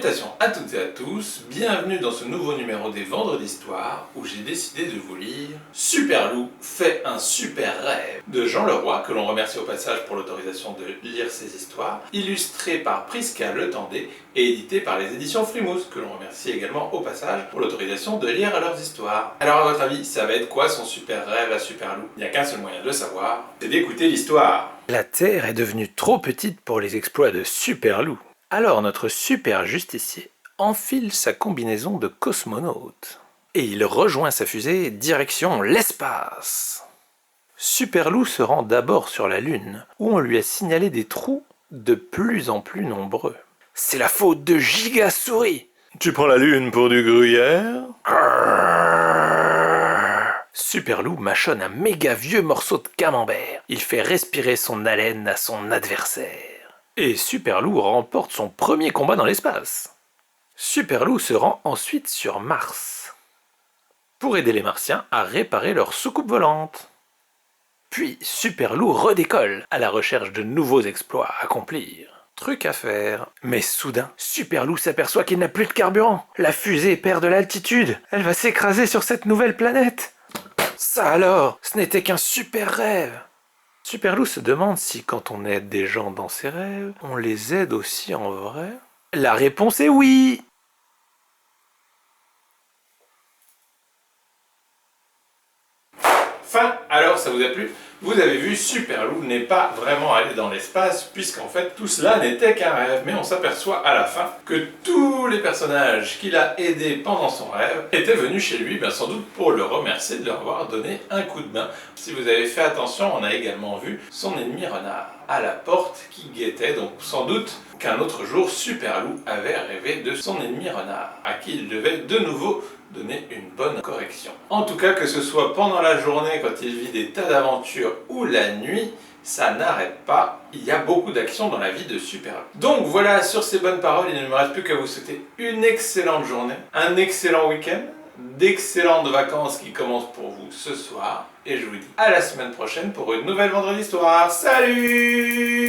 Salutations à toutes et à tous, bienvenue dans ce nouveau numéro des Vendredis d'Histoire où j'ai décidé de vous lire Super Loup fait un super rêve de Jean Leroy, que l'on remercie au passage pour l'autorisation de lire ses histoires, illustré par Prisca Le Tendé et édité par les éditions Frimousse, que l'on remercie également au passage pour l'autorisation de lire leurs histoires. Alors à votre avis, ça va être quoi son super rêve à Super Loup? Il n'y a qu'un seul moyen de le savoir, c'est d'écouter l'histoire. La Terre est devenue trop petite pour les exploits de Super Loup. Alors notre super justicier enfile sa combinaison de cosmonaute et il rejoint sa fusée direction l'espace. Super Loup se rend d'abord sur la Lune où on lui a signalé des trous de plus en plus nombreux. C'est la faute de Gigasouris. Tu prends la Lune pour du gruyère? Super Loup mâchonne un méga vieux morceau de camembert. Il fait respirer son haleine à son adversaire. Et Super Loup remporte son premier combat dans l'espace. Super Loup se rend ensuite sur Mars pour aider les Martiens à réparer leur soucoupe volante. Puis Super Loup redécolle à la recherche de nouveaux exploits à accomplir. Truc à faire. Mais soudain, Super Loup s'aperçoit qu'il n'a plus de carburant. La fusée perd de l'altitude. Elle va s'écraser sur cette nouvelle planète. Ça alors, ce n'était qu'un super rêve. Super Loup se demande si quand on aide des gens dans ses rêves, on les aide aussi en vrai. La réponse est oui. Fin. Alors ça vous a plu? Vous avez vu, Super Loup n'est pas vraiment allé dans l'espace, puisqu'en fait tout cela n'était qu'un rêve, mais on s'aperçoit à la fin que tous les personnages qu'il a aidés pendant son rêve étaient venus chez lui, bien sans doute pour le remercier de leur avoir donné un coup de main. Si vous avez fait attention, on a également vu son ennemi renard à la porte qui guettait, donc sans doute qu'un autre jour Super Loup avait rêvé de son ennemi renard, à qui il devait de nouveau donner une bonne correction. En tout cas, que ce soit pendant la journée quand il vit des tas d'aventures ou la nuit, ça n'arrête pas. Il y a beaucoup d'actions dans la vie de Super Loup. Donc voilà, sur ces bonnes paroles, il ne me reste plus qu'à vous souhaiter une excellente journée, un excellent week-end, d'excellentes vacances qui commencent pour vous ce soir, et je vous dis à la semaine prochaine pour une nouvelle Vendredi d'Histoire. Salut!